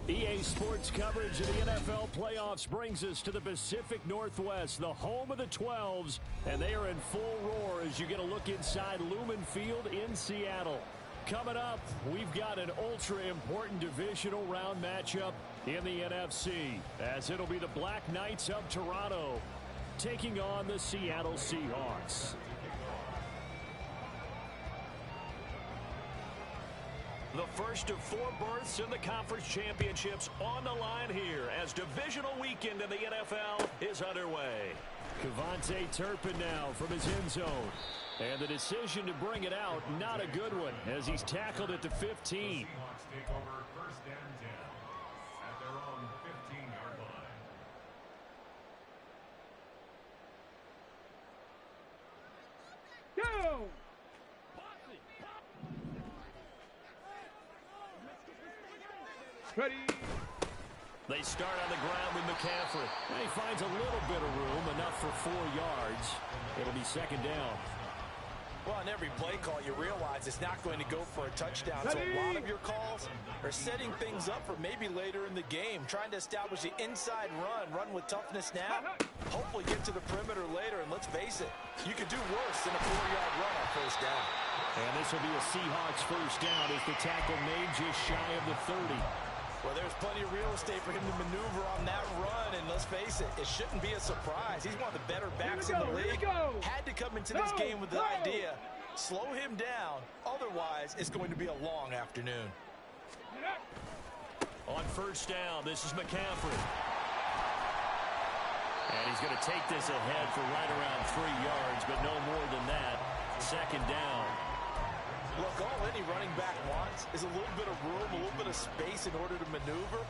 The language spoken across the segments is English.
EA Sports coverage of the NFL playoffs brings us to the Pacific Northwest, the home of the 12s, and they are in full roar as you get a look inside Lumen Field in Seattle. Coming up, we've got an ultra-important divisional round matchup in the NFC, as it'll be the Black Knights of Toronto taking on the Seattle Seahawks. The first of 4 berths in the conference championships on the line here as divisional weekend in the NFL is underway. KaVontae Turpin now from his end zone. And the decision to bring it out, not a good one, as he's tackled at the 15. Seahawks take over first and 10 at their own 15-yard line. Go! Ready. They start on the ground with McCaffrey. And he finds a little bit of room, enough for 4 yards. It'll be second down. Well, on every play call, you realize it's not going to go for a touchdown. So a lot of your calls are setting things up for maybe later in the game, trying to establish the inside run with toughness now, hopefully get to the perimeter later. And let's face it, you could do worse than a 4-yard run on first down. And this will be a Seahawks first down as the tackle made just shy of the 30. Well, there's plenty of real estate for him to maneuver on that run, and let's face it, it shouldn't be a surprise. He's one of the better backs in the league. Had to come into this game with the idea, slow him down, otherwise it's going to be a long afternoon. On first down, this is McCaffrey. And he's going to take this ahead for right around 3 yards, but no more than that. Second down. Look, all any running back wants is a little bit of room, a little bit of space in order to maneuver.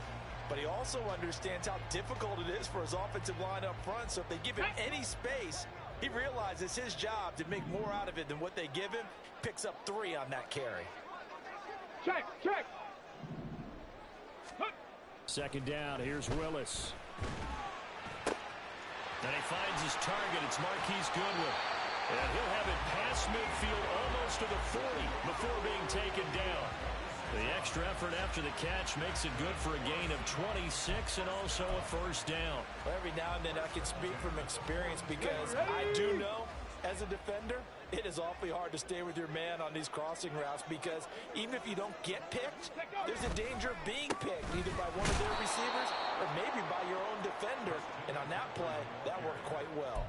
But he also understands how difficult it is for his offensive line up front. So if they give him any space, he realizes his job to make more out of it than what they give him. Picks up 3 on that carry. Check. Second down, here's Willis. And he finds his target. It's Marquise Goodwin. And he'll have it past midfield almost to the 40 before being taken down. The extra effort after the catch makes it good for a gain of 26 and also a first down. Every now and then I can speak from experience because I do know as a defender it is awfully hard to stay with your man on these crossing routes because even if you don't get picked, there's a danger of being picked either by one of their receivers or maybe by your own defender. And on that play, that worked quite well.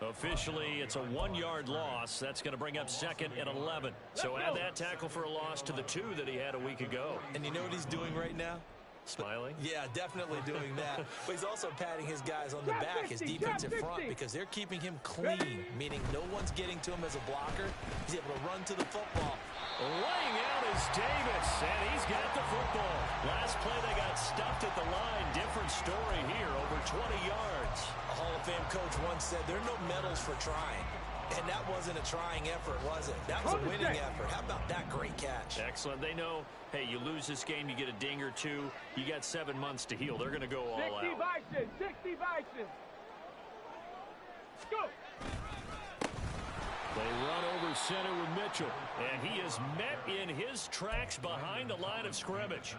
Officially, it's a 1-yard loss. That's going to bring up second and 11. So add that tackle for a loss to the 2 that he had a week ago. And you know what he's doing right now? Smiling? Yeah, definitely doing that. But he's also patting his guys on the back, his defensive front, because they're keeping him clean, meaning no one's getting to him as a blocker. He's able to run to the football. Laying out is Davis, and he's got the football. Last play, they got stuffed at the line. Different story here, over 20 yards. A Hall of Fame coach once said, there are no medals for trying. And that wasn't a trying effort, was it? That was a winning effort. How about that great catch? Excellent. They know, hey, you lose this game, you get a ding or 2. You got 7 months to heal. They're going to go all 60 out. 60 Bison. Go. They run over center with Mitchell, and he is met in his tracks behind the line of scrimmage.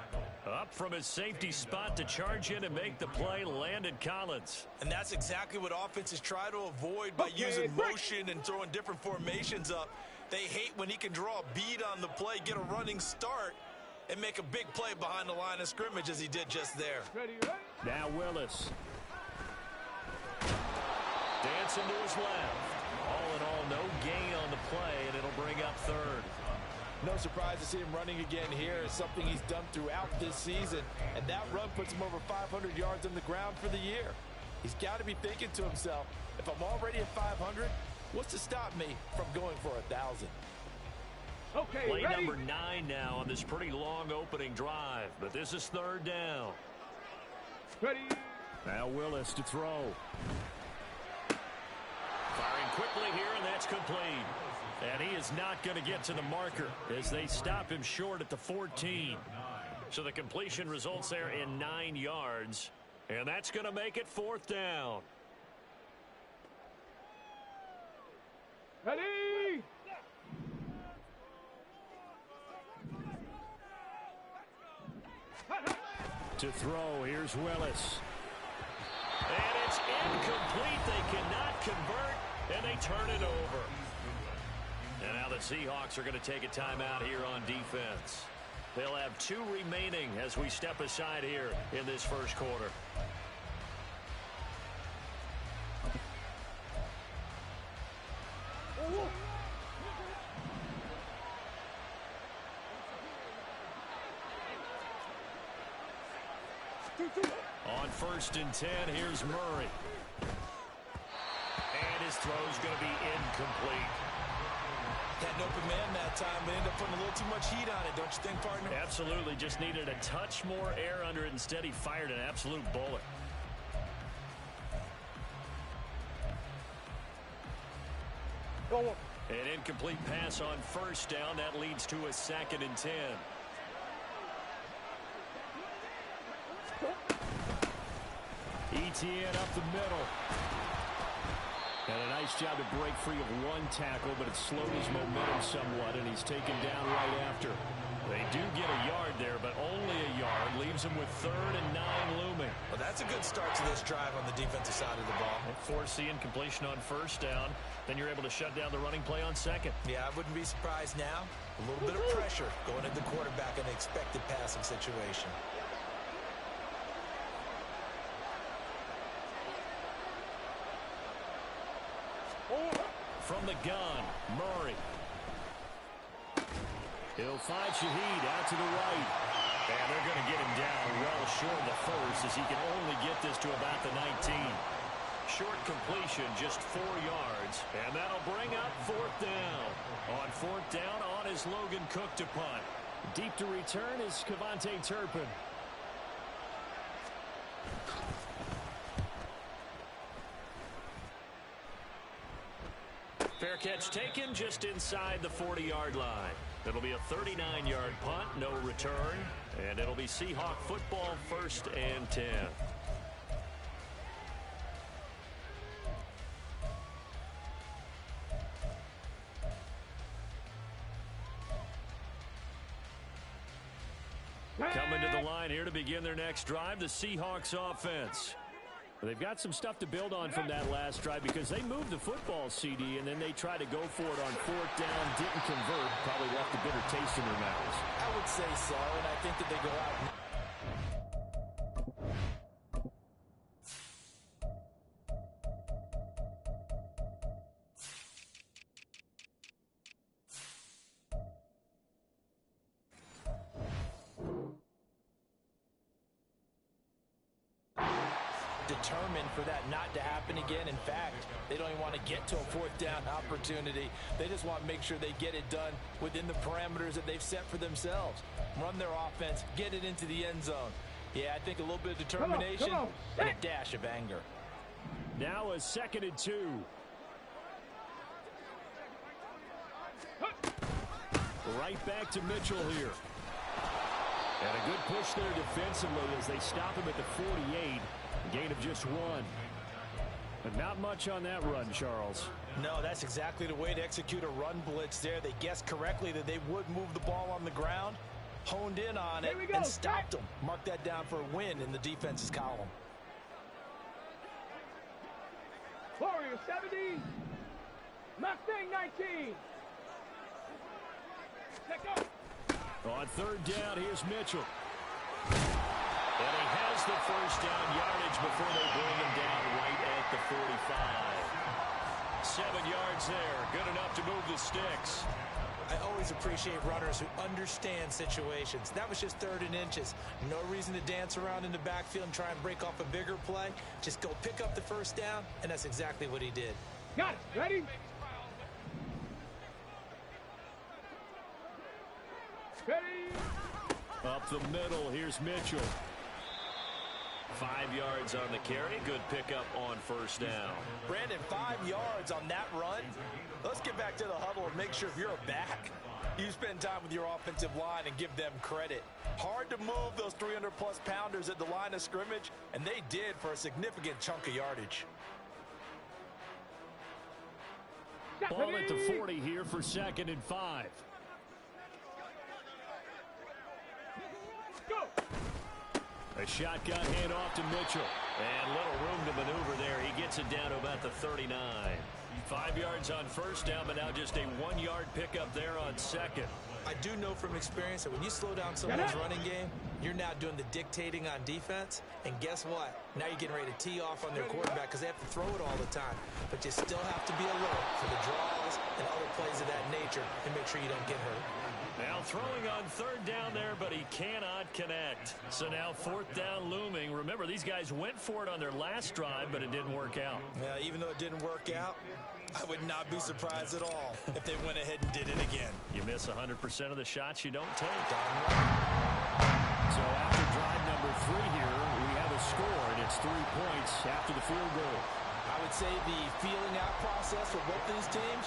Up from his safety spot to charge in and make the play, Landon Collins. And that's exactly what offenses try to avoid by using motion and throwing different formations up. They hate when he can draw a bead on the play, get a running start, and make a big play behind the line of scrimmage as he did just there. Now Willis. Dancing to his left. All in all, no gain on the play, and it'll bring up third. No surprise to see him running again here. It's something he's done throughout this season, and that run puts him over 500 yards on the ground for the year. He's got to be thinking to himself, if I'm already at 500, what's to stop me from going for 1,000? Okay, play ready? number 9 now on this pretty long opening drive, but this is third down. Ready? Now Willis to throw. Firing quickly here, and that's complete. And he is not going to get to the marker as they stop him short at the 14. So the completion results there in 9 yards. And that's going to make it fourth down. Ready? To throw, here's Willis. And it's incomplete. They cannot convert, and they turn it over. And now the Seahawks are going to take a timeout here on defense. They'll have 2 remaining as we step aside here in this first quarter. On 1st and 10, here's Murray. And his throw's going to be incomplete. Had an open man that time, but ended up putting a little too much heat on it, don't you think, partner? Absolutely. Just needed a touch more air under it. Instead, he fired an absolute bullet. An incomplete pass on 1st down. That leads to a 2nd and 10. ETN up the middle. And a nice job to break free of 1 tackle, but it slowed his momentum somewhat, and he's taken down right after. They do get a yard there, but only a yard. Leaves him with 3rd and 9 looming. Well, that's a good start to this drive on the defensive side of the ball. Force the incompletion on 1st down. Then you're able to shut down the running play on 2nd. Yeah, I wouldn't be surprised now. A little bit of pressure going at the quarterback in an expected passing situation. From the gun, Murray. He'll find Shaheed out to the right. And they're going to get him down well short of the 1st as he can only get this to about the 19. Short completion, just 4 yards. And that'll bring up 4th down. On 4th down, on is Logan Cook to punt. Deep to return is Kevontae Turpin. Fair catch taken just inside the 40-yard line. It'll be a 39-yard punt, no return, and it'll be Seahawk football 1st and 10. Coming to the line here to begin their next drive, the Seahawks offense. They've got some stuff to build on from that last drive because they moved the football, CD, and then they tried to go for it on 4th down, didn't convert, probably left a bitter taste in their mouths. I would say so, and I think that they go out. Determined for that not to happen again. In fact, they don't even want to get to a 4th down opportunity. They just want to make sure they get it done within the parameters that they've set for themselves. Run their offense, get it into the end zone. Yeah, I think a little bit of determination and a dash of anger. Now a 2nd and 2. Right back to Mitchell here. And a good push there defensively as they stop him at the 48. Gain of just 1. But not much on that run, Charles. No, that's exactly the way to execute a run blitz there. They guessed correctly that they would move the ball on the ground, honed in on it, and stopped them. Mark that down for a win in the defense's column. Warrior 70. Mustang 19. Let go. On 3rd down, here's Mitchell. And he has the 1st down yardage before they bring him down right at the 45. 7 yards there. Good enough to move the sticks. I always appreciate runners who understand situations. That was just 3rd and inches. No reason to dance around in the backfield and try and break off a bigger play. Just go pick up the 1st down, and that's exactly what he did. Got it. Ready? Ready? Up the middle, here's Mitchell. 5 yards on the carry. Good pickup on 1st down. Brandon, 5 yards on that run. Let's get back to the huddle and make sure if you're a back, you spend time with your offensive line and give them credit. Hard to move those 300-plus pounders at the line of scrimmage, and they did for a significant chunk of yardage. Ball at the 40 here for 2nd and 5. They shotgun handoff to Mitchell. And little room to maneuver there. He gets it down to about the 39. 5 yards on first down, but now just a 1-yard pickup there on second. I do know from experience that when you slow down someone's running game, you're now doing the dictating on defense. And guess what? Now you're getting ready to tee off on their quarterback because they have to throw it all the time. But you still have to be alert for the draws and other plays of that nature and make sure you don't get hurt. Now throwing on third down there, but he cannot connect. So now fourth down looming. Remember, these guys went for it on their last drive, but it didn't work out. Yeah, even though it didn't work out, I would not be surprised at all if they went ahead and did it again. You miss 100% of the shots you don't take. Right. So after drive number 3 here, we have a score, and it's 3 points after the field goal. I would say the feeling out process for both these teams,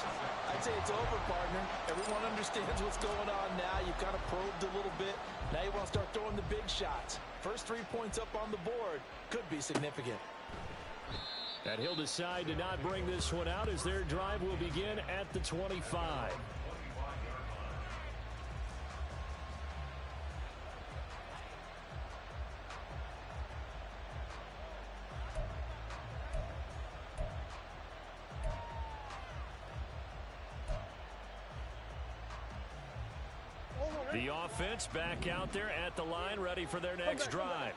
I'd say it's over, partner. Everyone understands what's going on now. You've kind of probed a little bit. Now you want to start throwing the big shots. First 3 points up on the board could be significant. And he'll decide to not bring this one out as their drive will begin at the 25. The offense back out there at the line, ready for their next drive.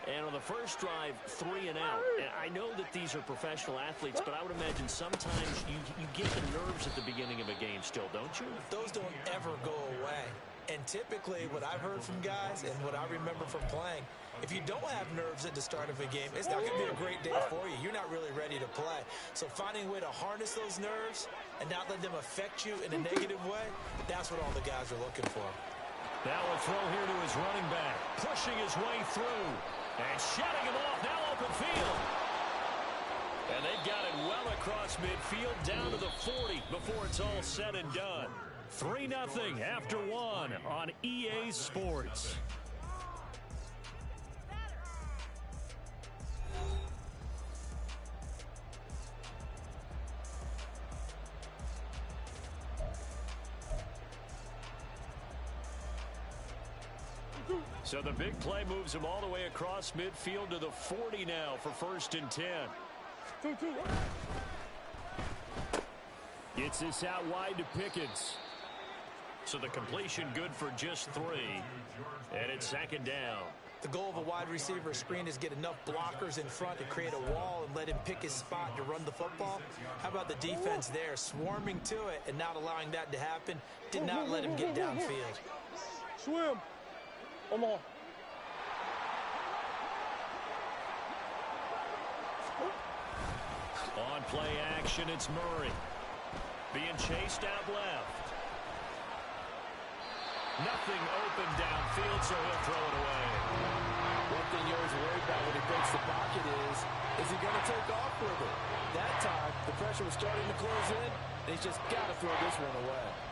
And on the first drive, 3 and out. And I know that these are professional athletes, but I would imagine sometimes you get the nerves at the beginning of a game still, don't you? Those don't ever go away. And typically what I've heard from guys and what I remember from playing, if you don't have nerves at the start of a game, it's not going to be a great day for you. You're not really ready to play. So finding a way to harness those nerves and not let them affect you in a negative way, that's what all the guys are looking for. Now a throw here to his running back, pushing his way through. And shutting him off, now open field. And they've got it well across midfield, down to the 40 before it's all said and done. 3-0 after 1 on EA Sports. So the big play moves him all the way across midfield to the 40 now for 1st and 10. Gets this out wide to Pickens. So the completion good for just 3. And it's 2nd down. The goal of a wide receiver screen is get enough blockers in front to create a wall and let him pick his spot to run the football. How about the defense there, swarming to it and not allowing that to happen? Did not let him get downfield. Swim. Come on. On play action, it's Murray. Being chased out left. Nothing open downfield, so he'll throw it away. One thing you always worry about when he breaks the pocket is he going to take off with it? That time, the pressure was starting to close in, and he's just got to throw this one away.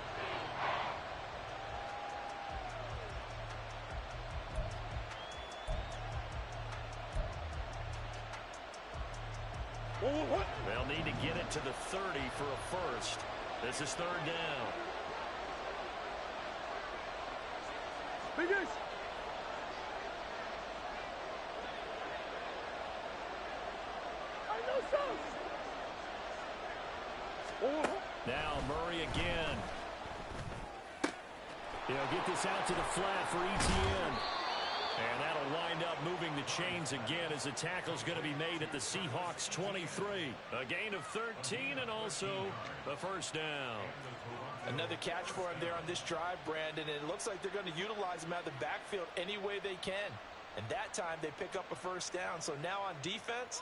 They'll need to get it to the 30 for a first. This is 3rd down. Biggest. I know so. Now Murray again. He'll get this out to the flat for Etienne. And that'll wind up moving the chains again as the tackle's going to be made at the Seahawks 23. A gain of 13 and also the 1st down. Another catch for him there on this drive, Brandon, and it looks like they're going to utilize him out of the backfield any way they can. And that time they pick up a 1st down. So now on defense,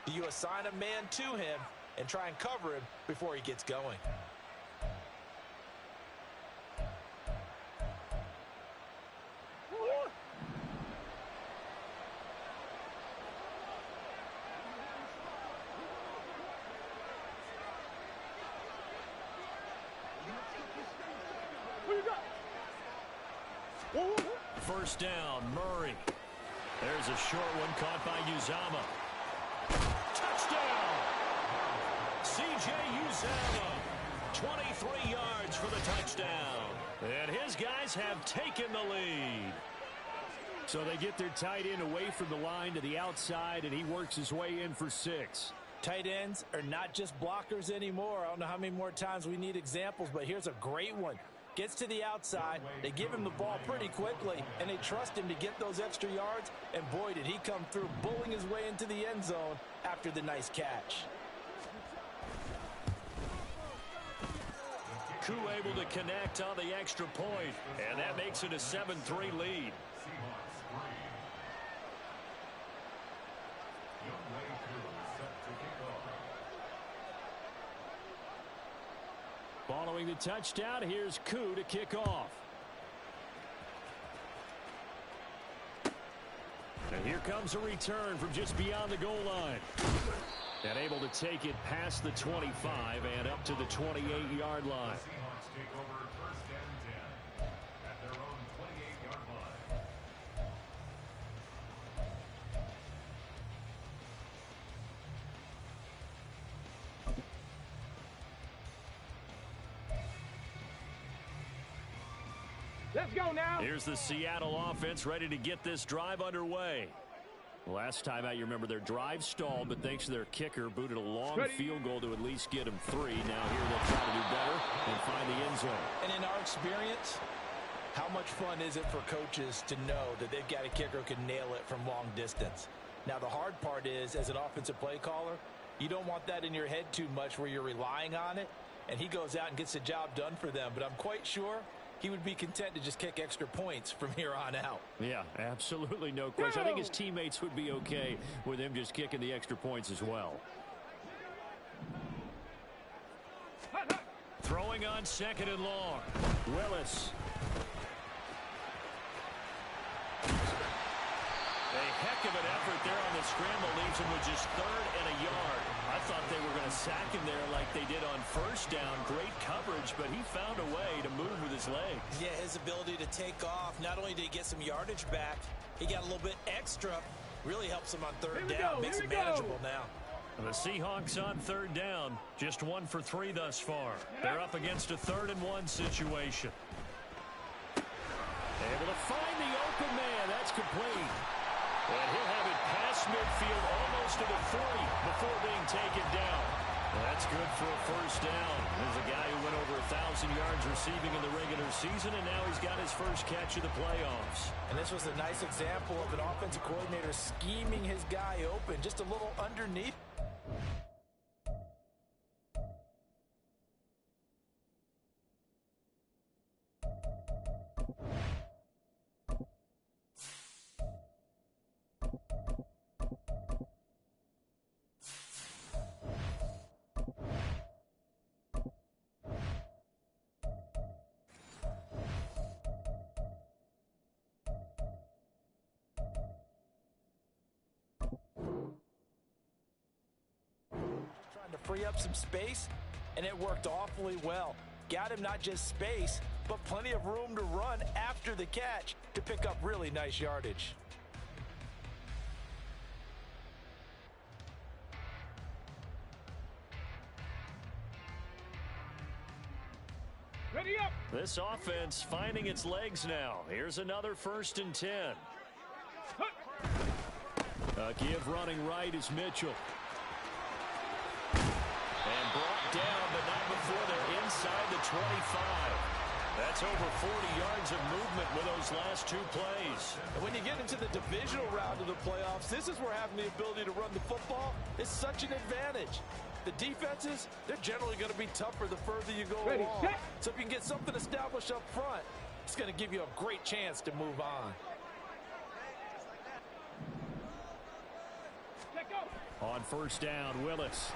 do you assign a man to him and try and cover him before he gets going? First down, Murray. There's a short one caught by Uzama. Touchdown! C.J. Uzama. 23 yards for the touchdown. And his guys have taken the lead. So they get their tight end away from the line to the outside, and he works his way in for 6. Tight ends are not just blockers anymore. I don't know how many more times we need examples, but here's a great one. Gets to the outside, they give him the ball pretty quickly, and they trust him to get those extra yards, and boy, did he come through, bulling his way into the end zone after the nice catch. Koo able to connect on the extra point, and that makes it a 7-3 lead. Following the touchdown, here's Koo to kick off. And here comes a return from just beyond the goal line. And able to take it past the 25 and up to the 28-yard line. Seahawks take over first and 10 at their own 28-yard line. Let's go now. Here's the Seattle offense ready to get this drive underway. Last time out, you remember their drive stalled, but thanks to their kicker, booted a long field goal to at least get them 3. Now here they'll try to do better and find the end zone. And in our experience, how much fun is it for coaches to know that they've got a kicker who can nail it from long distance? Now, the hard part is, as an offensive play caller, you don't want that in your head too much where you're relying on it, and he goes out and gets the job done for them. But I'm quite sure he would be content to just kick extra points from here on out. Yeah, absolutely no question. I think his teammates would be okay with him just kicking the extra points as well. Throwing on 2nd and long. Willis. A heck of an effort there on the scramble leaves him with just 3rd and a yard. I thought they were going to sack him there like they did on 1st down. Great coverage, but he found a way to move with his legs. Yeah, his ability to take off. Not only did he get some yardage back, he got a little bit extra. Really helps him on 3rd down. Makes it manageable now. The Seahawks on 3rd down. Just 1 for 3 thus far. They're up against a 3rd and 1 situation. Able to find the open man. That's complete. And he'll have it past midfield almost to the 40 before being taken down. That's good for a 1st down. There's a guy who went over 1,000 yards receiving in the regular season, and now he's got his first catch of the playoffs. And this was a nice example of an offensive coordinator scheming his guy open, just a little underneath. To free up some space, and it worked awfully well. Got him not just space, but plenty of room to run after the catch to pick up really nice yardage. Ready up. This offense finding its legs now. Here's another 1st and 10. A give running right is Mitchell. And brought down, but not before they're inside the 25. That's over 40 yards of movement with those last 2 plays. And when you get into the divisional round of the playoffs, this is where having the ability to run the football is such an advantage. The defenses, they're generally going to be tougher the further you go along. So if you can get something established up front, it's going to give you a great chance to move on. On 1st down, Willis.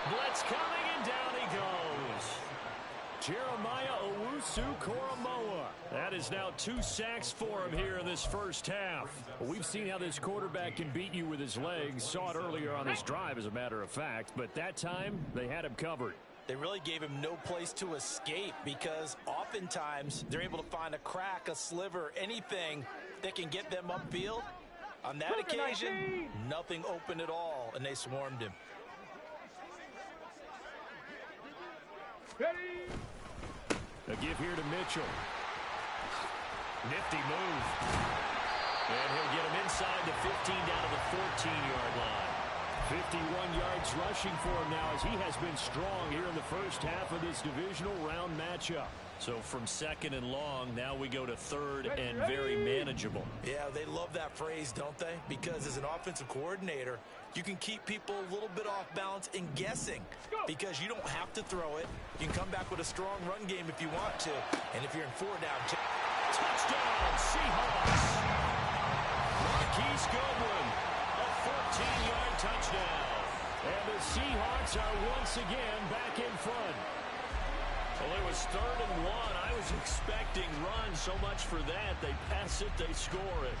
Blitz coming, and down he goes. Jeremiah Owusu-Koramoah. That is now 2 sacks for him here in this 1st half. Well, we've seen how this quarterback can beat you with his legs. Saw it earlier on this drive, as a matter of fact. But that time, they had him covered. They really gave him no place to escape because oftentimes they're able to find a crack, a sliver, anything that can get them upfield. On that occasion, nothing open at all, and they swarmed him. Ready. A give here to Mitchell. Nifty move. And he'll get him inside the 15 down to the 14-yard line. 51 yards rushing for him now as he has been strong here in the first half of this divisional round matchup. So from second and long, now we go to third and very manageable. Yeah, they love that phrase, don't they? Because as an offensive coordinator, you can keep people a little bit off balance and guessing because you don't have to throw it. You can come back with a strong run game if you want to. And if you're in 4 down, touchdown, Seahawks. Marquise Goodwin, a 14-yard touchdown. And the Seahawks are once again back in front. Well, it was 3rd and 1. I was expecting run so much for that. They pass it, they score it.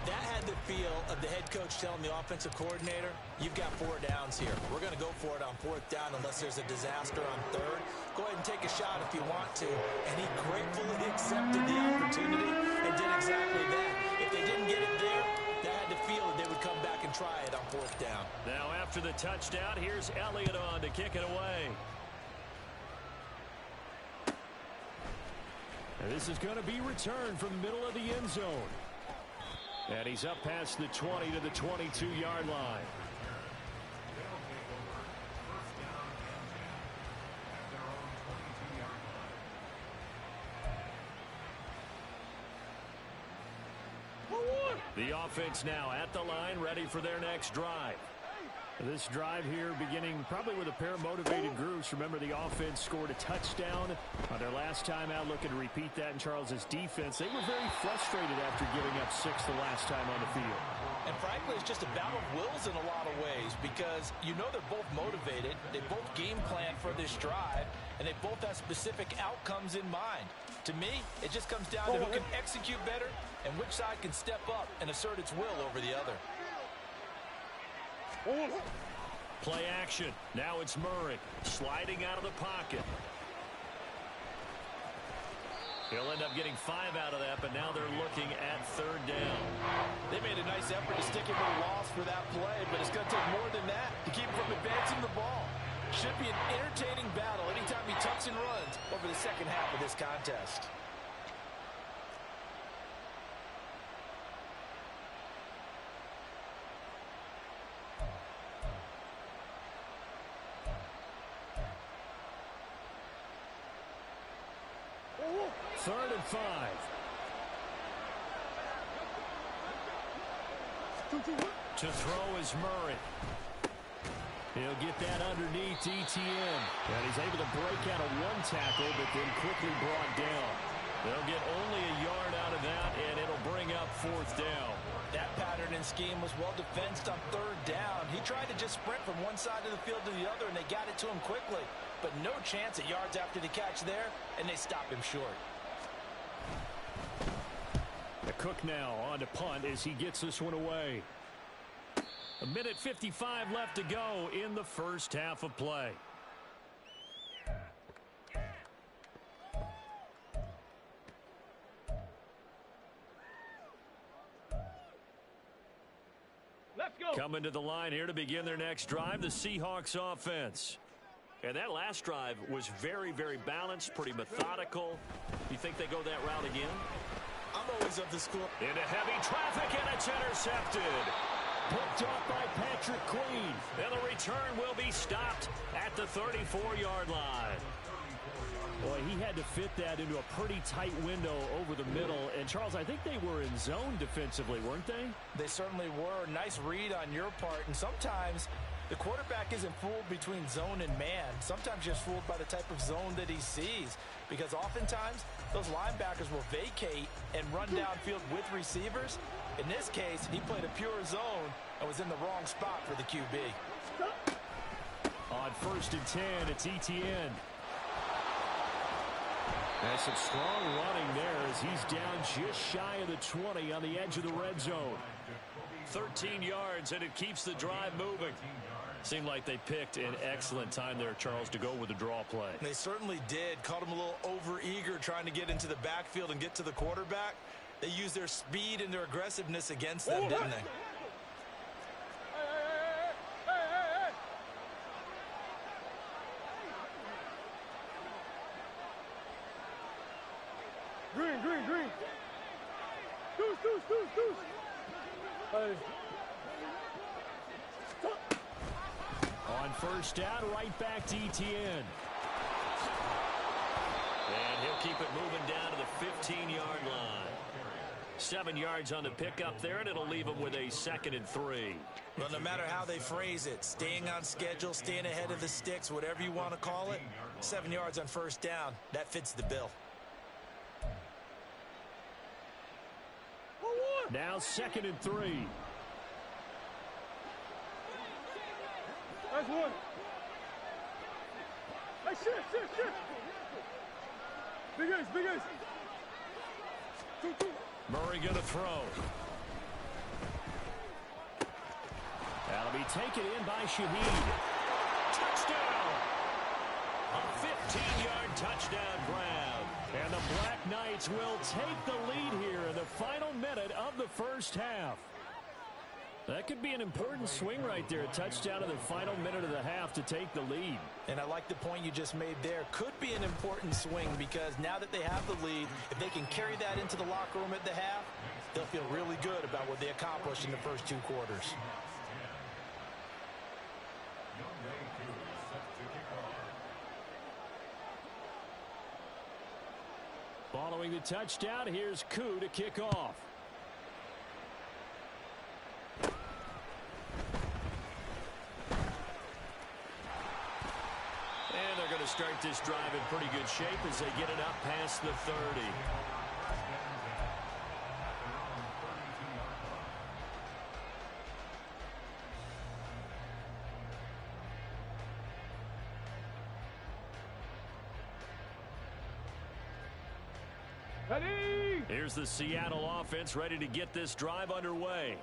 That had the feel of the head coach telling the offensive coordinator, you've got 4 downs here. We're going to go for it on 4th down unless there's a disaster on 3rd. Go ahead and take a shot if you want to. And he gratefully accepted the opportunity and did exactly that. If they didn't get it there, that had the feel that they would come back and try it on 4th down. Now after the touchdown, here's Elliott on to kick it away. And this is going to be returned from the middle of the end zone. And he's up past the 20 to the 22-yard line. The offense now at the line, ready for their next drive. This drive here beginning probably with a pair of motivated groups. Remember, the offense scored a touchdown on their last time out, looking to repeat that in Charles's defense. They were very frustrated after giving up 6 the last time on the field. And frankly, it's just a battle of wills in a lot of ways because you know they're both motivated. They both game plan for this drive, and they both have specific outcomes in mind. To me, it just comes down to who can execute better and which side can step up and assert its will over the other. Play action. Now it's Murray sliding out of the pocket. He'll end up getting 5 out of that, but now they're looking at 3rd down. They made a nice effort to stick him with a loss for that play, but it's going to take more than that to keep him from advancing the ball. Should be an entertaining battle anytime he tucks and runs over the second half of this contest. Third and 5. To throw is Murray. He'll get that underneath Etienne. And he's able to break out of 1 tackle, but then quickly brought down. They'll get only a yard out of that, and it'll bring up 4th down. That pattern and scheme was well defensed on 3rd down. He tried to just sprint from one side of the field to the other, and they got it to him quickly. But no chance at yards after the catch there, and they stop him short. The Cook now on to punt as he gets this one away. 1:55 left to go in the first half of play. Let's go. Coming to the line here to begin their next drive, the Seahawks offense. And that last drive was very, very balanced, pretty methodical. You think they go that route again? I'm always of the school. Into heavy traffic, and it's intercepted. Picked off by Patrick Queen. And the return will be stopped at the 34-yard line. Boy, he had to fit that into a pretty tight window over the middle. And, Charles, I think they were in zone defensively, weren't they? They certainly were. Nice read on your part. And sometimes the quarterback isn't fooled between zone and man. Sometimes just fooled by the type of zone that he sees. Because oftentimes, those linebackers will vacate and run downfield with receivers. In this case, he played a pure zone and was in the wrong spot for the QB. On 1st and 10, it's Etienne. There's some strong running there as he's down just shy of the 20 on the edge of the red zone. 13 yards, and it keeps the drive moving. Seemed like they picked an excellent time there, Charles, to go with the draw play. They certainly did. Caught him a little over-eager trying to get into the backfield and get to the quarterback. They used their speed and their aggressiveness against them, didn't they? Green, green, green. Deuce. Hey. On first down, right back to Etienne. And he'll keep it moving down to the 15-yard line. 7 yards on the pickup there, and it'll leave him with a 2nd and 3. Well, no matter how they phrase it, staying on schedule, staying ahead of the sticks, whatever you want to call it, 7 yards on first down, that fits the bill. Now 2nd and 3. That's one. Hey, shit. Big ace. Two. Murray going to throw. That'll be taken in by Shaheed. Touchdown! A 15-yard touchdown grab. And the Black Knights will take the lead here in the final minute of the first half. That could be an important swing right there. A touchdown in the final minute of the half to take the lead. And I like the point you just made there. Could be an important swing because now that they have the lead, if they can carry that into the locker room at the half, they'll feel really good about what they accomplished in the first 2 quarters. Following the touchdown, here's Koo to kick off. And they're going to start this drive in pretty good shape as they get it up past the 30. Ready? Here's the Seattle offense ready to get this drive underway.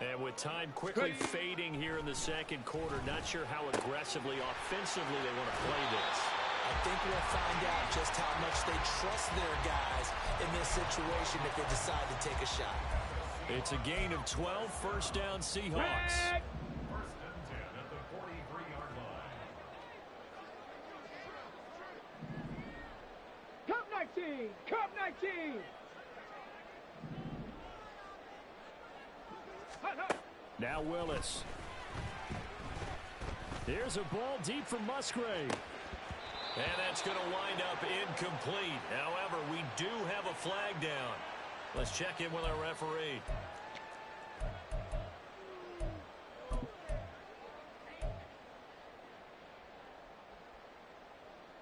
And with time quickly fading here in the second quarter, not sure how aggressively, offensively they want to play this. I think we'll find out just how much they trust their guys in this situation if they decide to take a shot. It's a gain of 12, first down Seahawks. First and 10 at the 43-yard line. Cup 19. Now Willis. Here's a ball deep from Musgrave. And that's going to wind up incomplete. However, we do have a flag down. Let's check in with our referee.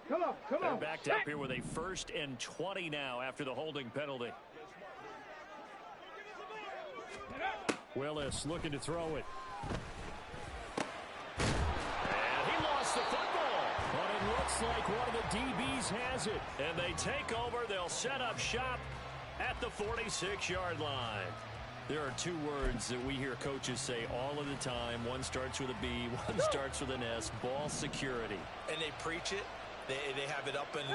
Come on. They're backed up here with a 1st and 20 now after the holding penalty. Willis looking to throw it. And he lost the football. But it looks like one of the DBs has it. And they take over. They'll set up shop at the 46-yard line. There are 2 words that we hear coaches say all of the time. One starts with a B, one starts with an S. Ball security. And they preach it. They have it up in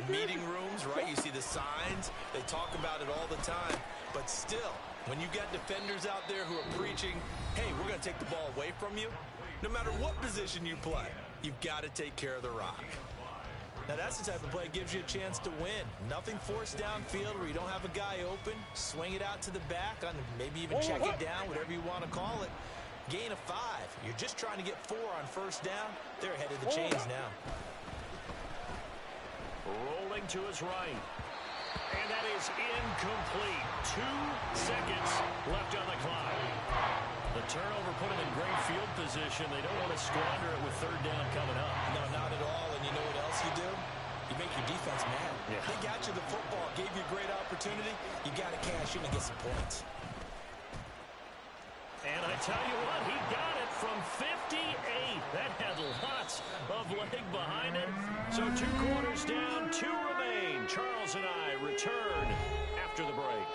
meeting rooms, right? You see the signs. They talk about it all the time. But still, when you got defenders out there who are preaching, hey, we're going to take the ball away from you, no matter what position you play, you've got to take care of the rock. Now, that's the type of play that gives you a chance to win. Nothing forced downfield where you don't have a guy open. Swing it out to the back, on maybe even check it down, whatever you want to call it. Gain of 5. You're just trying to get 4 on first down. They're ahead of the chains now. Rolling to his right. And that is incomplete. 2 seconds left on the clock. The turnover put him in great field position. They don't want to squander it with 3rd down coming up. No, not at all. And you know what else you do? You make your defense mad. Yeah. They got you the football, gave you a great opportunity. You got to cash in and get some points. And I tell you what, he got it from 58. That had lots of leg behind it. So 2 quarters down, 2 remain. Charles and I return after the break.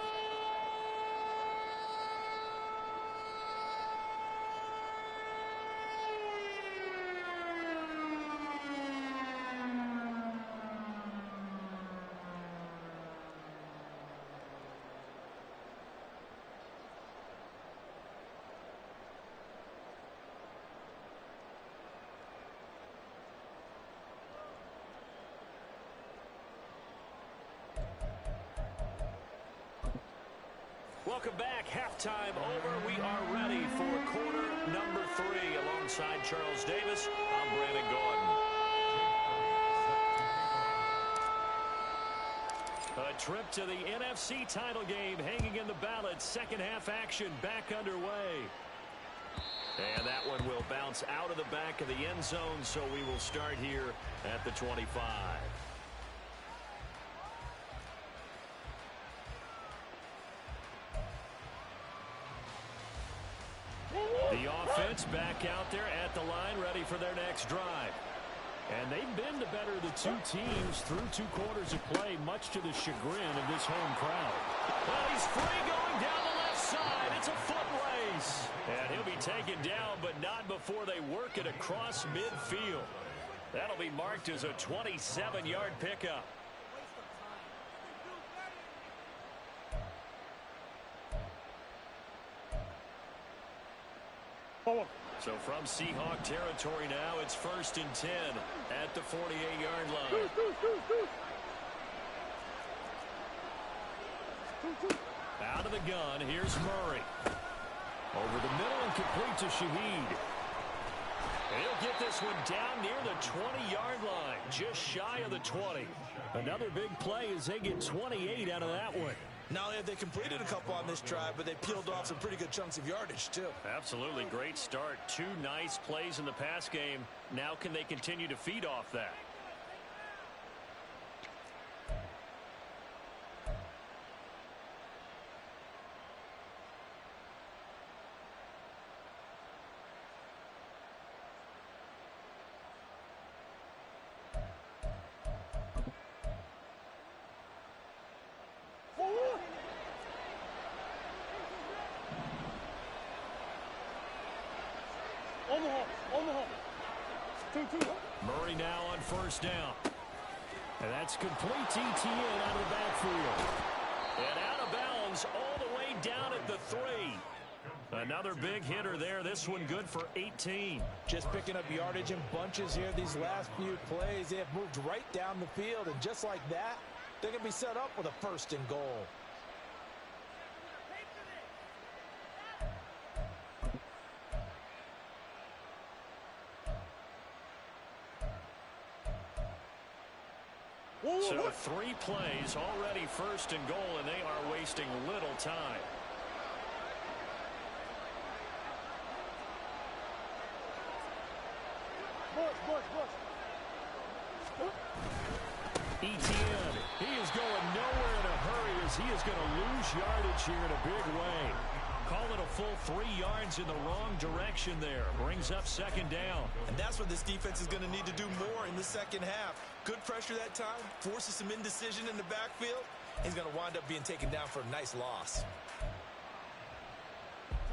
Welcome back. Halftime over. We are ready for quarter number 3. Alongside Charles Davis, I'm Brandon Gordon. A trip to the NFC title game hanging in the balance. Second half action back underway. And that one will bounce out of the back of the end zone, so we will start here at the 25. The offense back out there at the line, ready for their next drive. And they've been the better of the two teams through 2 quarters of play, much to the chagrin of this home crowd. Well, he's free going down the left side. It's a foot race. And he'll be taken down, but not before they work it across midfield. That'll be marked as a 27-yard pickup. So from Seahawk territory now, it's 1st and 10 at the 48-yard line. Out of the gun, here's Murray. Over the middle and complete to Shaheed. And he'll get this one down near the 20-yard line, just shy of the 20. Another big play as they get 28 out of that one. Not only have they completed a couple on this drive, but they peeled off some pretty good chunks of yardage, too. Absolutely. Great start. 2 nice plays in the pass game. Now can they continue to feed off that? Murray now on 1st down. And that's complete to Etienne out of the backfield. And out of bounds all the way down at the 3. Another big hitter there. This one good for 18. Just picking up yardage in bunches here these last few plays. They have moved right down the field, and just like that, they're going to be set up with a 1st and goal. So 3 plays, already 1st and goal, and they are wasting little time. Etienne, he is going nowhere in a hurry as he is going to lose yardage here in a big way. Call it a full 3 yards in the wrong direction there. Brings up 2nd down. And that's what this defense is going to need to do more in the second half. Good pressure that time, forces some indecision in the backfield. He's going to wind up being taken down for a nice loss.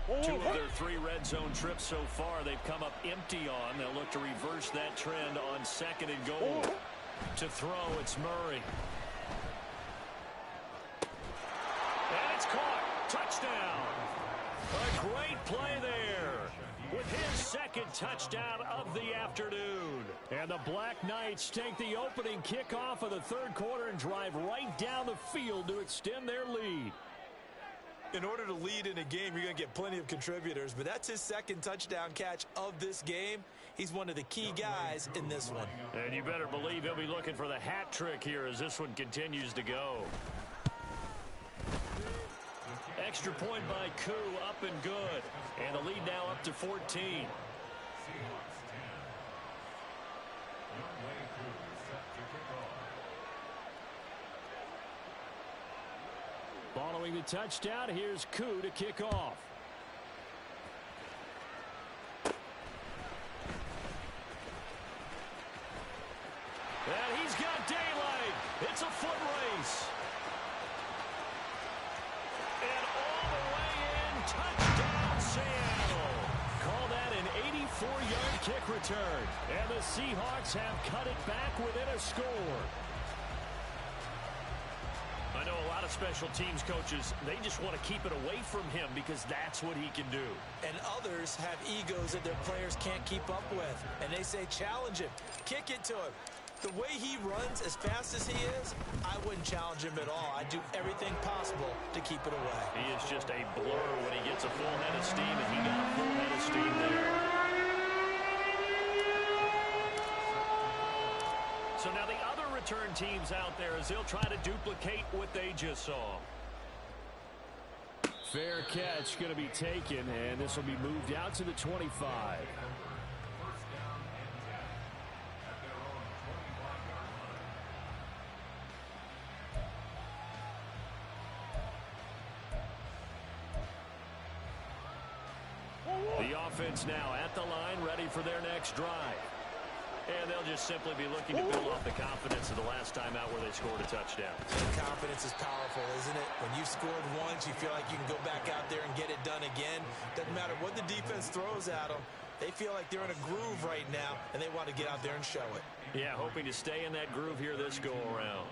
2 of their 3 red zone trips so far they've come up empty on. They'll look to reverse that trend on 2nd and goal. To throw, it's Murray. And it's caught. Touchdown. A great play there with his 2nd touchdown of the afternoon. And the Black Knights take the opening kickoff of the 3rd quarter and drive right down the field to extend their lead. In order to lead in a game, you're going to get plenty of contributors, but that's his 2nd touchdown catch of this game. He's one of the key guys in this one. And you better believe he'll be looking for the hat trick here as this one continues to go. Extra point by Koo, up and good. And the lead now up to 14. Following the touchdown, here's Koo to kick off. And he's got daylight. It's a foot race. And all the way in, touchdown Seattle. Call that an 84-yard kick return. And the Seahawks have cut it back within a score. I know a lot of special teams coaches, they just want to keep it away from him because that's what he can do. And others have egos that their players can't keep up with. And they say challenge him, kick it to him. The way he runs, as fast as he is, I wouldn't challenge him at all. I'd do everything possible to keep it away. He is just a blur when he gets a full head of steam, and he got a full head of steam there. So now the other return teams out there as they'll try to duplicate what they just saw. Fair catch going to be taken, and this will be moved out to the 25. The offense now at the line, ready for their next drive. And they'll just simply be looking to build off the confidence of the last time out where they scored a touchdown. Confidence is powerful, isn't it? When you've scored once, you feel like you can go back out there and get it done again. Doesn't matter what the defense throws at them. They feel like they're in a groove right now, and they want to get out there and show it. Yeah, hoping to stay in that groove here this go-around.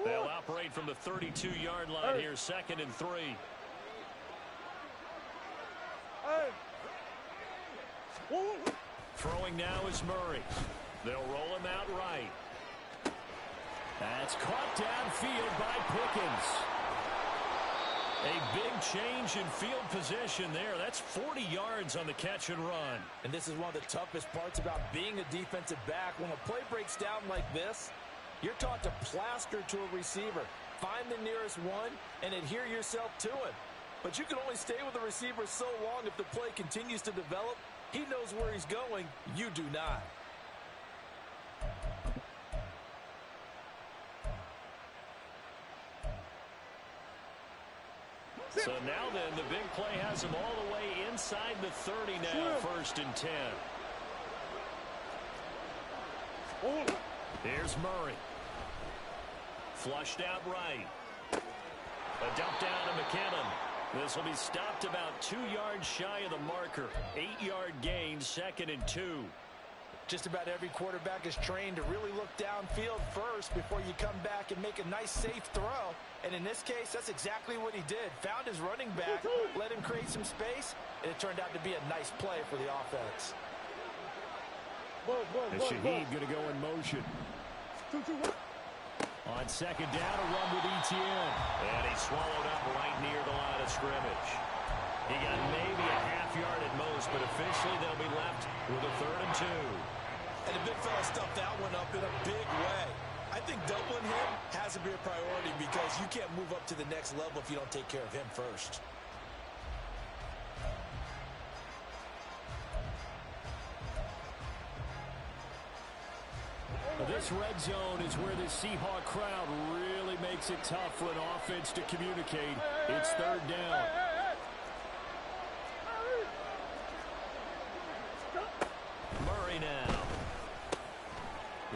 They'll operate from the 32-yard line here, 2nd and 3. Throwing now is Murray. They'll roll him out right. That's caught downfield by Pickens. A big change in field position there. That's 40 yards on the catch and run. And this is one of the toughest parts about being a defensive back. When a play breaks down like this, you're taught to plaster to a receiver. Find the nearest one and adhere yourself to him. But you can only stay with the receiver so long if the play continues to develop. He knows where he's going. You do not. So now then, the big play has him all the way inside the 30 now, 1st and 10. Here's Murray. Flushed out right. A dump down to McKinnon. This will be stopped about 2 yards shy of the marker. 8-yard gain, 2nd and 2. Just about every quarterback is trained to really look downfield first before you come back and make a nice, safe throw. And in this case, that's exactly what he did. Found his running back, let him create some space, and it turned out to be a nice play for the offense. And Shaheed going to go in motion. On 2nd down, a run with Etienne. And he swallowed up right near the line of scrimmage. He got maybe a half yard at most, but officially they'll be left with a 3rd and 2. And the big fella stuffed that one up in a big way. I think doubling him has to be a priority because you can't move up to the next level if you don't take care of him first. This red zone is where the Seahawk crowd really makes it tough for an offense to communicate. It's 3rd down. Murray now.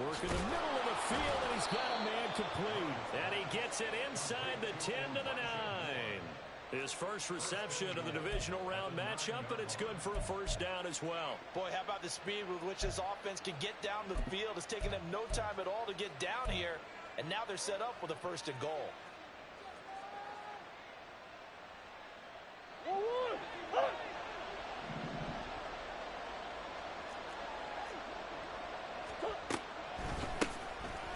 Working the middle of the field, and he's got a man complete. And he gets it inside the 10 to the 9. His first reception of the divisional round matchup, but it's good for a 1st down as well. Boy, how about the speed with which this offense can get down the field? It's taken them no time at all to get down here, and now they're set up with a 1st and goal.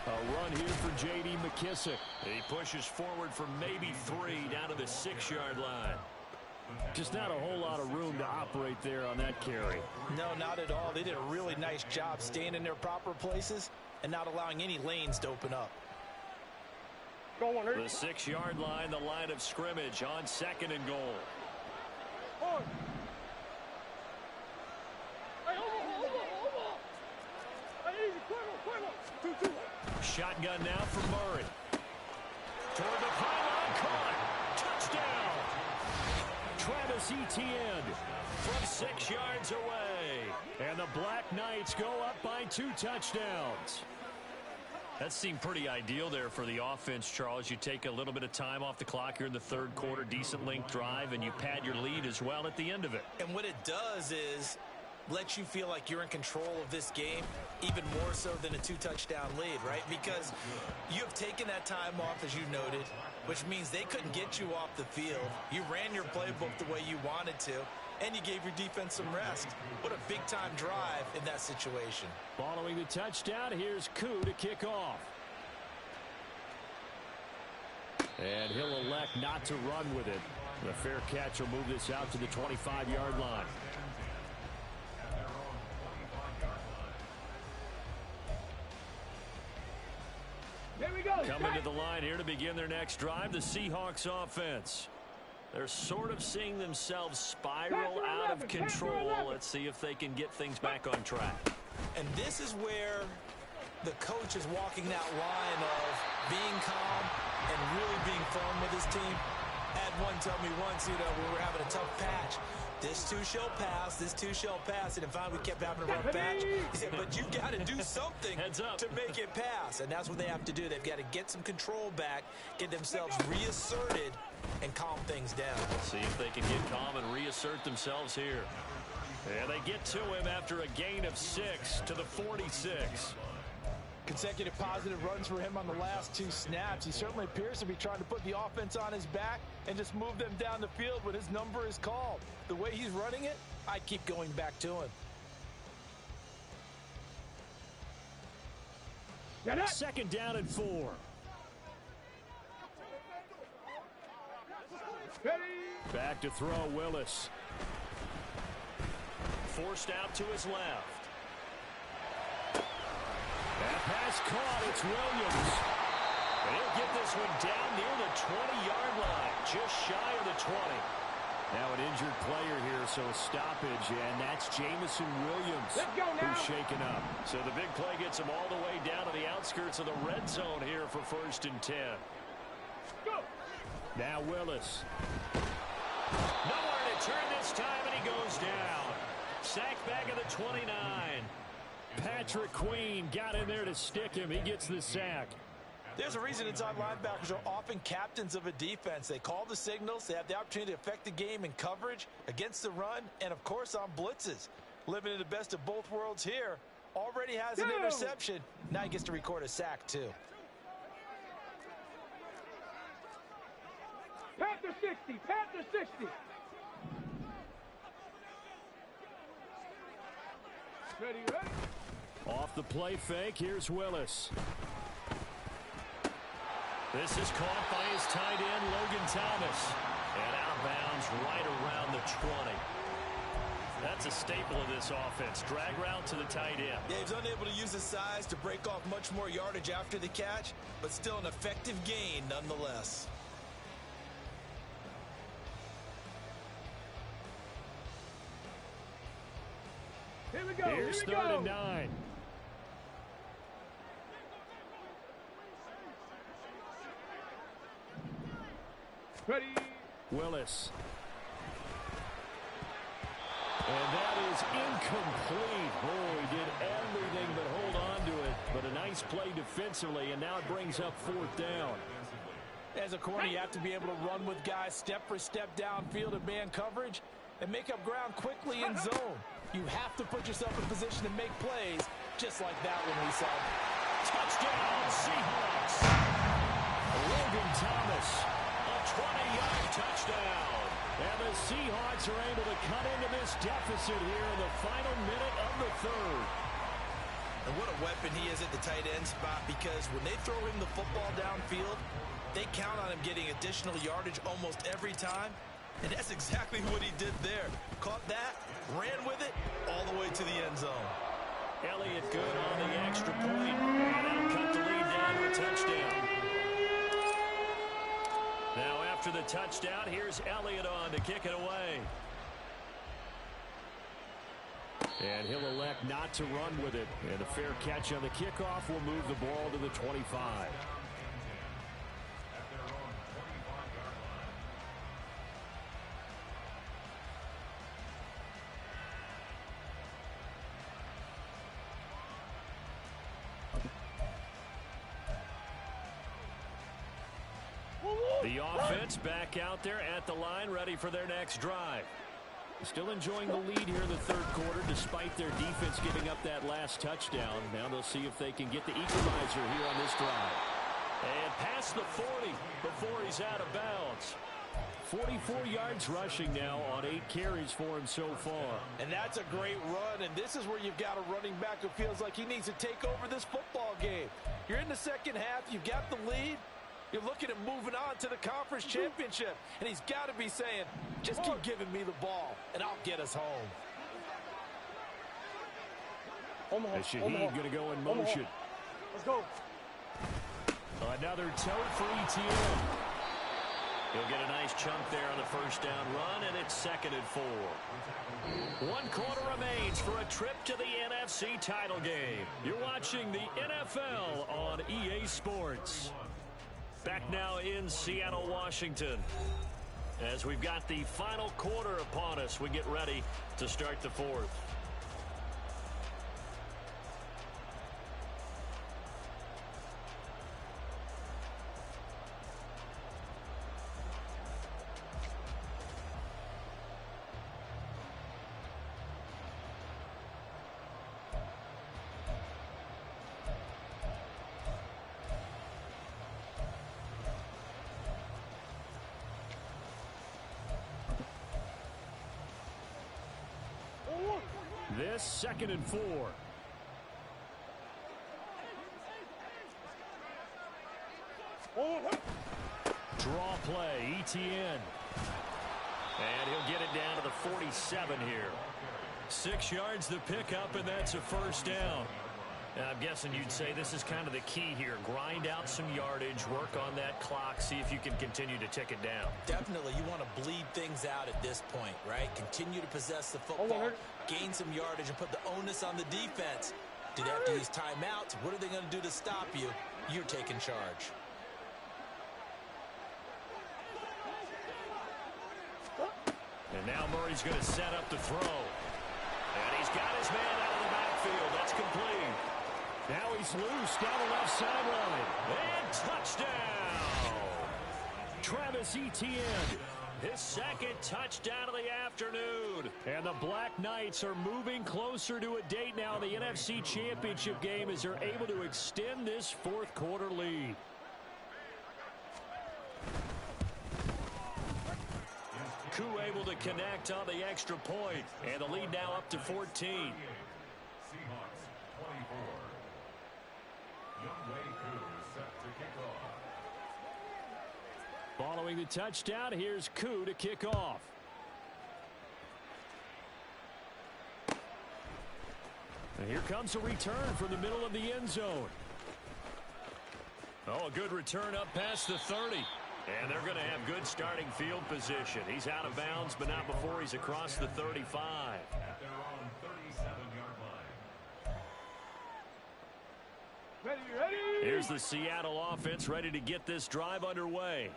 A run here for J.D. McKissick. He pushes forward for maybe 3 down to the 6-yard line. Just not a whole lot of room to operate there on that carry. No, not at all. They did a really nice job staying in their proper places and not allowing any lanes to open up. The 6-yard line, the line of scrimmage on 2nd and goal. Shotgun now for Murray. Toward the pylon, caught. Touchdown. Travis Etienne from 6 yards away. And the Black Knights go up by 2 touchdowns. That seemed pretty ideal there for the offense, Charles. You take a little bit of time off the clock here in the 3rd quarter, decent length drive, and you pad your lead as well at the end of it. And what it does is let you feel like you're in control of this game, even more so than a 2-touchdown lead, right? Because you have taken that time off, as you noted, which means they couldn't get you off the field. You ran your playbook the way you wanted to, and you gave your defense some rest. What a big-time drive in that situation. Following the touchdown, here's Koo to kick off. And he'll elect not to run with it. The fair catch will move this out to the 25-yard line. Here we go. Coming to the line here to begin their next drive, the Seahawks offense. They're sort of seeing themselves spiral out of control. Let's see if they can get things back on track. And this is where the coach is walking that line of being calm and really being firm with his team. Had one tell me once, we were having a tough patch. This too shall pass, this too shall pass. And finally we kept having a rough patch. He said, but you've got to do something to make it pass. And that's what they have to do. They've got to get some control back, get themselves reasserted, and calm things down. See if they can get calm and reassert themselves here. And they get to him after a gain of 6 to the 46. Consecutive positive runs for him on the last 2 snaps. He certainly appears to be trying to put the offense on his back and just move them down the field when his number is called. The way he's running it, I keep going back to him. Second down and 4. Back to throw, Willis. Forced out to his left. That pass caught. It's Williams. And he'll get this one down near the 20-yard line, just shy of the 20. Now an injured player here, so a stoppage, and that's Jameson Williams who's shaken up. So the big play gets him all the way down to the outskirts of the red zone here for 1st and 10. Go. Now Willis. Nowhere to turn this time, and he goes down. Sacked back at the 29. Patrick Queen got in there to stick him. He gets the sack. There's a reason inside linebackers are often captains of a defense. They call the signals. They have the opportunity to affect the game in coverage, against the run, and, of course, on blitzes. Living in the best of both worlds here. Already has an interception. Now he gets to record a sack, too. Panther 60. Panther 60. Ready, ready. Off the play fake, here's Willis. This is caught by his tight end, Logan Thomas. And out of bounds right around the 20. That's a staple of this offense. Drag route to the tight end. Yeah, he's unable to use his size to break off much more yardage after the catch, but still an effective gain nonetheless. Here we go. Here's Here we 3rd go. and 9. Ready. Willis. And that is incomplete. Boy, he did everything but hold on to it. But a nice play defensively, and now it brings up 4th down. As a corner, you have to be able to run with guys step for step downfield in man coverage and make up ground quickly in zone. You have to put yourself in position to make plays, just like that one we saw. Touchdown, Seahawks. Logan Thomas, a 20-yard touchdown. And the Seahawks are able to cut into this deficit here in the final minute of the 3rd. And what a weapon he is at the tight end spot, because when they throw him the football downfield, they count on him getting additional yardage almost every time. And that's exactly what he did there. Caught that, ran with it, all the way to the end zone. Elliott good on the extra point. And that'll cut the lead down to a touchdown. Now after the touchdown, here's Elliott on to kick it away. And he'll elect not to run with it. And a fair catch on the kickoff will move the ball to the 25. The offense back out there at the line, ready for their next drive. Still enjoying the lead here in the 3rd quarter, despite their defense giving up that last touchdown. Now they'll see if they can get the equalizer here on this drive. And past the 40 before he's out of bounds. 44 yards rushing now on 8 carries for him so far. And that's a great run, and this is where you've got a running back who feels like he needs to take over this football game. You're in the second half, you've got the lead, you're looking at moving on to the conference championship, and he's got to be saying, just keep giving me the ball, and I'll get us home. As Shaheed going to go in motion. Let's go. Another toe for ETN. He'll get a nice chunk there on the first down run, and it's 2nd and 4. 1 quarter remains for a trip to the NFC title game. You're watching the NFL on EA Sports. Back now in Seattle, Washington. As we've got the final quarter upon us, we get ready to start the 4th. This 2nd and 4. Draw play, ETN. And he'll get it down to the 47 here. 6 yards the pickup, and that's a first down. I'm guessing you'd say this is kind of the key here. Grind out some yardage, work on that clock, see if you can continue to tick it down. Definitely, you want to bleed things out at this point, right? Continue to possess the football, gain some yardage, and put the onus on the defense. Do they have to use timeouts? What are they going to do to stop you? You're taking charge. And now Murray's going to set up the throw. And he's got his man out of the backfield. That's complete. Now he's loose down the left sideline. And touchdown! Travis Etienne, his 2nd touchdown of the afternoon. And the Black Knights are moving closer to a date now in the NFC Championship game as they're able to extend this 4th quarter lead. Koo able to connect on the extra point, and the lead now up to 14. Seahawks 24. Younghoe Koo set to kick off. Following the touchdown, here's Koo to kick off. And here comes a return from the middle of the end zone. Oh, a good return up past the 30. And they're going to have good starting field position. He's out of bounds, but not before he's across the 35. At their own 37-yard line. Ready. Here's the Seattle offense ready to get this drive underway.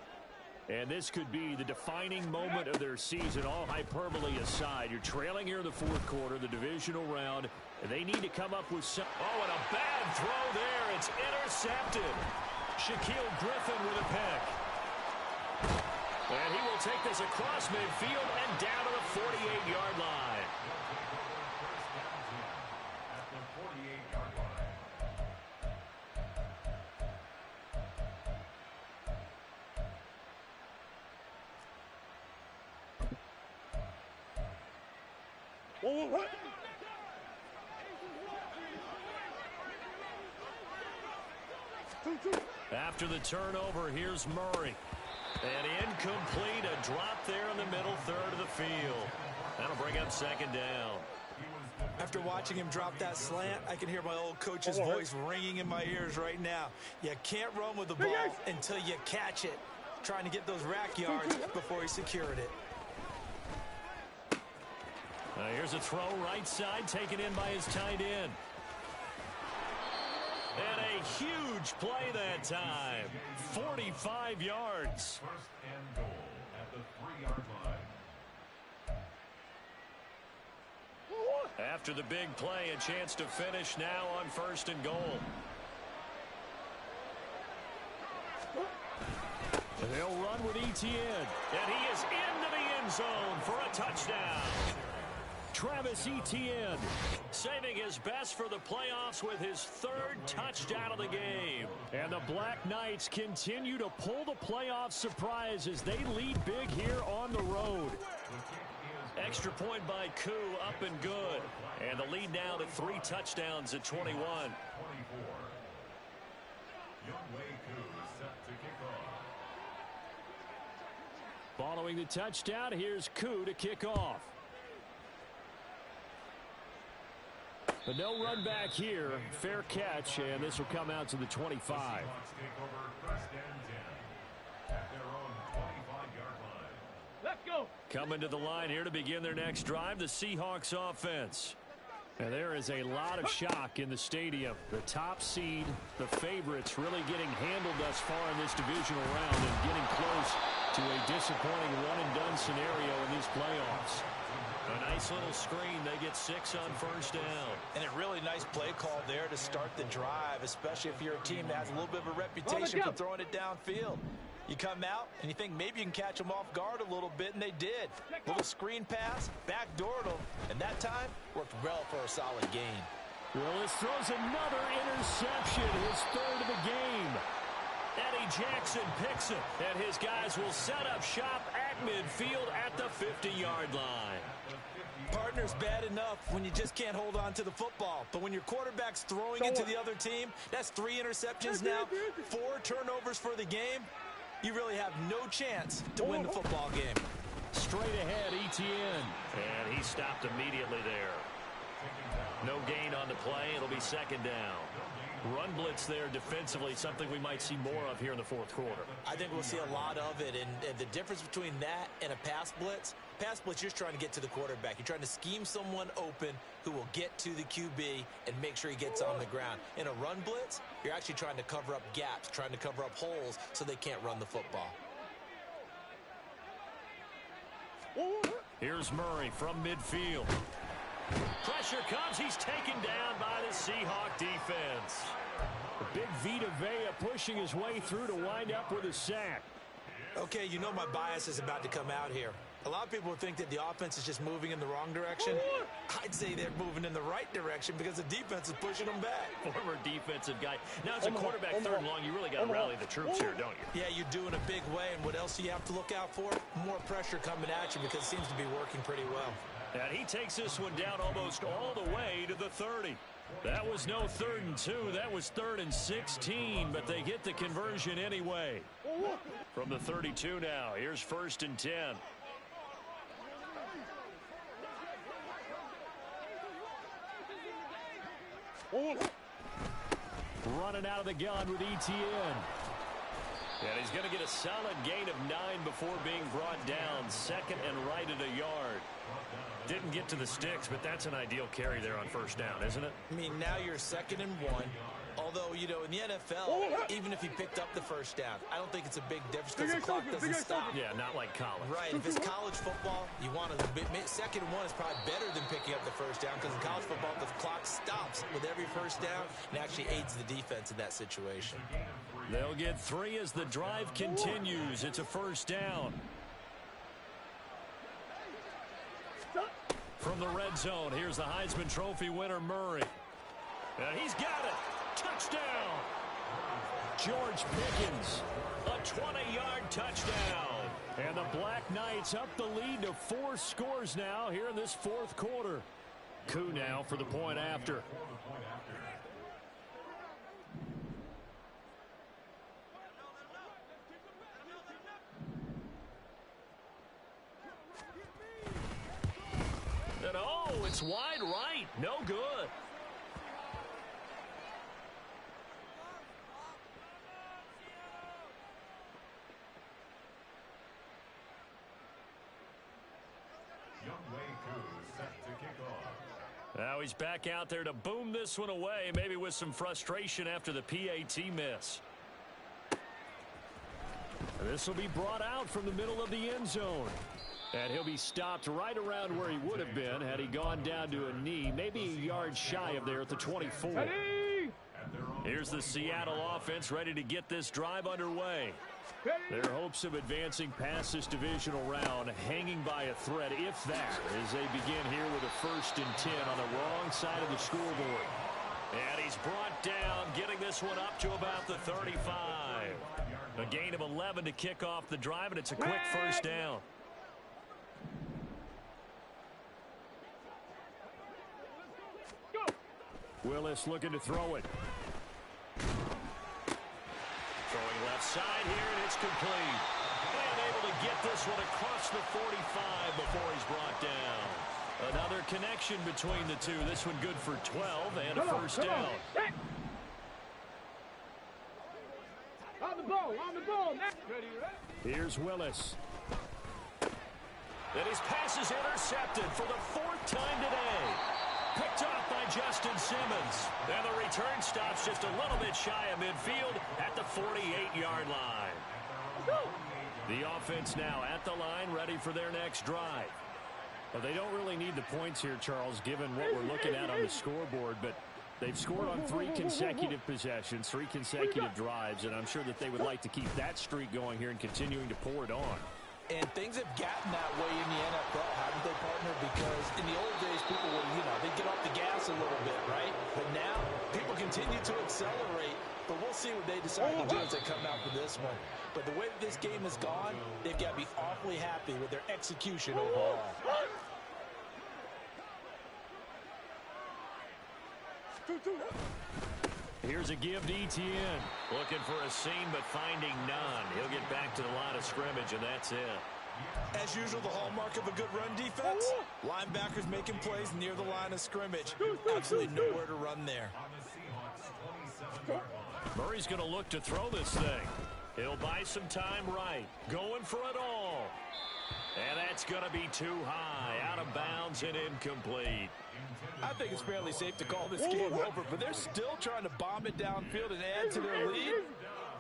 And this could be the defining moment of their season, all hyperbole aside. You're trailing here in the 4th quarter, the divisional round, and they need to come up with some... Oh, and a bad throw there. It's intercepted. Shaquille Griffin with a pick. And he will take this across midfield and down to the 48-yard line. At the 48-yard line. After the turnover, here's Murray. And incomplete, a drop there in the middle third of the field. That'll bring up 2nd down. After watching him drop that slant, I can hear my old coach's voice ringing in my ears right now. You can't run with the ball until you catch it. Trying to get those rack yards before he secured it. Here's a throw right side, taken in by his tight end. And a huge play that time. 45 yards. 1st and goal at the 3-yard line. After the big play, a chance to finish now on 1st and goal. And they'll run with Etienne. And he is into the end zone for a touchdown. Travis Etienne, saving his best for the playoffs with his third touchdown of the game. And the Black Knights continue to pull the playoff surprise as they lead big here on the road. Extra point by Koo, up and good. And the lead now to 3 touchdowns at 21. Following the touchdown, here's Koo to kick off. But no run back here. Fair catch, and this will come out to the 25. Let's go. Coming to the line here to begin their next drive, the Seahawks offense. And there is a lot of shock in the stadium. The top seed, the favorites, really getting handled thus far in this divisional round and getting close to a disappointing one-and-done scenario in these playoffs. A nice little screen. They get 6 on first down. And a really nice play call there to start the drive, especially if you're a team that has a little bit of a reputation for throwing it downfield. You come out and you think maybe you can catch them off guard a little bit, and they did. Little screen pass, backdoored them, and that time worked well for a solid gain. Willis throws another interception, his third of the game. Eddie Jackson picks it, and his guys will set up shop at midfield at the 50-yard line. Partner's bad enough when you just can't hold on to the football. But when your quarterback's throwing it to the other team, that's 3 interceptions now, 4 turnovers for the game. You really have no chance to win the football game. Straight ahead, Etienne. And he stopped immediately there. No gain on the play. It'll be second down. Run blitz there defensively, something we might see more of here in the fourth quarter. I think we'll see a lot of it, and the difference between that and a pass blitz, you're just trying to get to the quarterback. You're trying to scheme someone open who will get to the QB and make sure he gets on the ground. In a run blitz, you're actually trying to cover up gaps, trying to cover up holes so they can't run the football. Here's Murray from midfield. Pressure comes. He's taken down by the Seahawk defense. The big Vita Vea pushing his way through to wind up with a sack. Okay, you know my bias is about to come out here. A lot of people think that the offense is just moving in the wrong direction. I'd say they're moving in the right direction because the defense is pushing them back. Former defensive guy. Now, as a quarterback third and long, you really got to rally the troops here, don't you? Yeah, you do in a big way. And what else do you have to look out for? More pressure coming at you because it seems to be working pretty well. And he takes this one down almost all the way to the 30. That was no 3rd and 2. That was 3rd and 16, but they get the conversion anyway. From the 32 now, here's 1st and 10. Running out of the gun with Etienne. And he's going to get a solid gain of 9 before being brought down. 2nd and right at a yard. Didn't get to the sticks, but that's an ideal carry there on first down, isn't it? I mean, now you're 2nd and 1. Although, you know, in the NFL, even if you picked up the first down, I don't think it's a big difference because the clock doesn't stop. Yeah, not like college. Right. If it's college football, you want to 2nd and 1 is probably better than picking up the first down because in college football, the clock stops with every first down and actually aids the defense in that situation. They'll get 3 as the drive continues. It's a first down. From the red zone, here's the Heisman Trophy winner, Murray. And he's got it. Touchdown. George Pickens, a 20-yard touchdown. And the Black Knights up the lead to 4 scores now here in this fourth quarter. Koo now for the point after. And oh, it's wide right. No good. Now he's back out there to boom this one away, maybe with some frustration after the PAT miss. And this will be brought out from the middle of the end zone. And he'll be stopped right around where he would have been had he gone down to a knee, maybe a yard shy of there at the 24. Here's the Seattle offense ready to get this drive underway. Their hopes of advancing past this divisional round hanging by a thread, if that, as they begin here with a 1st and 10 on the wrong side of the scoreboard. And he's brought down, getting this one up to about the 35. A gain of 11 to kick off the drive, and it's a quick 1st down. Willis looking to throw it. Throwing left side here, and it's complete. And able to get this one across the 45 before he's brought down. Another connection between the two. This one good for 12 and a 1st down. On the ball, Here's Willis. And his pass is intercepted for the 4th time today. Picked off by Justin Simmons. And the return stops just a little bit shy of midfield at the 48-yard line. The offense now at the line, ready for their next drive. Well, they don't really need the points here, Charles, given what we're looking at on the scoreboard, but they've scored on 3 consecutive possessions, 3 consecutive drives, and I'm sure that they would like to keep that streak going here and continuing to pour it on. And things have gotten that way in the NFL, haven't they, partner? Because in the old days, people would, they'd get off the gas a little bit, right? But now, people continue to accelerate. But we'll see what they decide to do as they come out for this one. But the way that this game has gone, they've got to be awfully happy with their execution overall. Here's a give to Etienne. Looking for a seam, but finding none. He'll get back to the line of scrimmage, and that's it. As usual, the hallmark of a good run defense, linebackers making plays near the line of scrimmage. Absolutely nowhere to run there. Murray's going to look to throw this thing. He'll buy some time right. Going for it all. And that's going to be too high. Out of bounds and incomplete. I think it's fairly safe to call this game over, but they're still trying to bomb it downfield and add to their lead.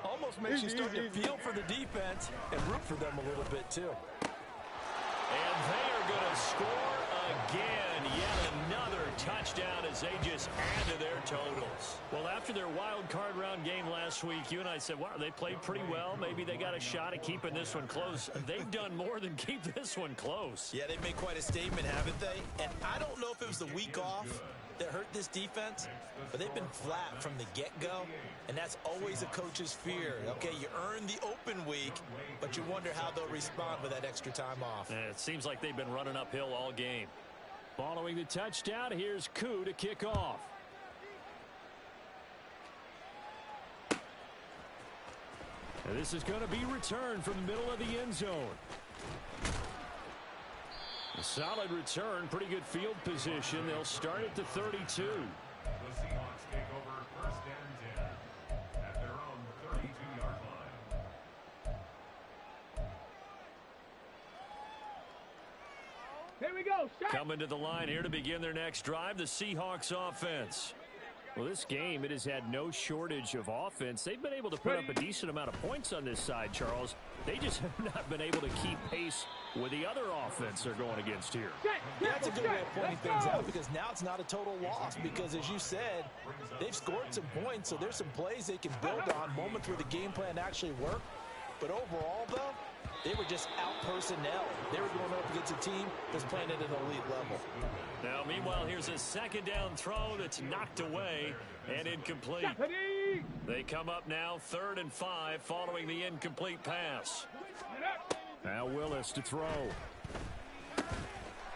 Almost makes you start to feel for the defense and root for them a little bit, too. And they are going to score again. Yet another touchdown as they just add to their totals. Well, after their wild card round game last week, you and I said, wow, they played pretty well. Maybe they got a shot at keeping this one close. They've done more than keep this one close. Yeah, they've made quite a statement, haven't they? And I don't know if it was the week off that hurt this defense, but they've been flat from the get-go, and that's always a coach's fear. Okay, you earn the open week, but you wonder how they'll respond with that extra time off. And it seems like they've been running uphill all game. Following the touchdown, here's Koo to kick off. And this is going to be returned from the middle of the end zone. A solid return, pretty good field position. They'll start at the 32. The Seahawks take over 1st and 10 at their own 32-yard line. Here we go. Coming to the line here to begin their next drive, the Seahawks offense. Well, this game, it has had no shortage of offense. They've been able to put up a decent amount of points on this side, Charles. They just have not been able to keep pace with the other offense they're going against here. That's a good way of pointing things out, because now it's not a total loss, because as you said, they've scored some points, so there's some plays they can build on, moments where the game plan actually worked. But overall, though, they were just out-personnel. They were going up against a team that's playing at an elite level. Now, meanwhile, here's a 2nd down throw that's knocked away and incomplete. They come up now 3rd and 5 following the incomplete pass. Now Willis to throw.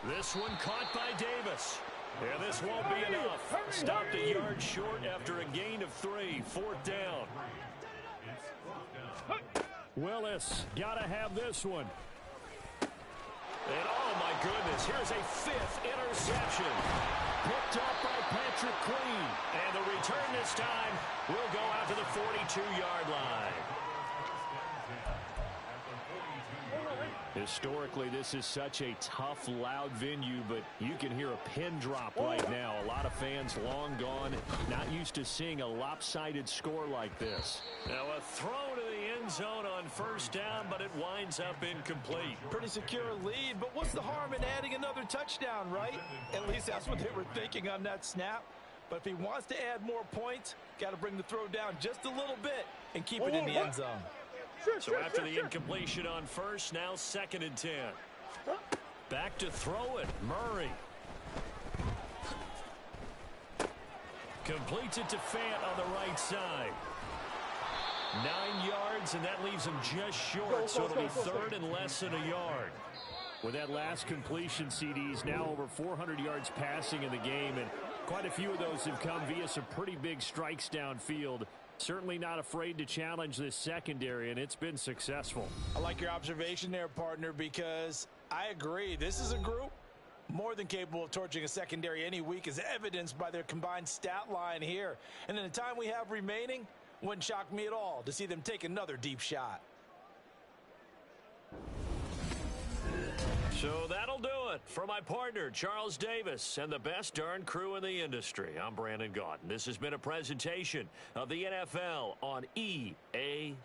This one caught by Davis. And this won't be enough. Stopped a yard short after a gain of 3. 4th down. Willis got to have this one. And oh my goodness, here's a 5th interception. Picked up by Patrick Queen. And the return this time will go out to the 42-yard line. Historically, this is such a tough, loud venue, but you can hear a pin drop right now. A lot of fans long gone, not used to seeing a lopsided score like this. Now a throw to the end zone on 1st down, but it winds up incomplete. Pretty secure lead, but what's the harm in adding another touchdown, right? At least that's what they were thinking on that snap. But if he wants to add more points, got to bring the throw down just a little bit and keep it in the end zone. So after the incompletion on first, now 2nd and 10. Back to throw it, Murray. Completes it to Fant on the right side. 9 yards, and that leaves him just short, so it'll be 3rd and less than a yard. With that last completion, CD's now over 400 yards passing in the game, and quite a few of those have come via some pretty big strikes downfield. Certainly not afraid to challenge this secondary, and it's been successful. I like your observation there, partner, because I agree. This is a group more than capable of torching a secondary any week, as evidenced by their combined stat line here. And in the time we have remaining, wouldn't shock me at all to see them take another deep shot. So that'll do it for my partner, Charles Davis, and the best darn crew in the industry. I'm Brandon Gaudin. This has been a presentation of the NFL on EA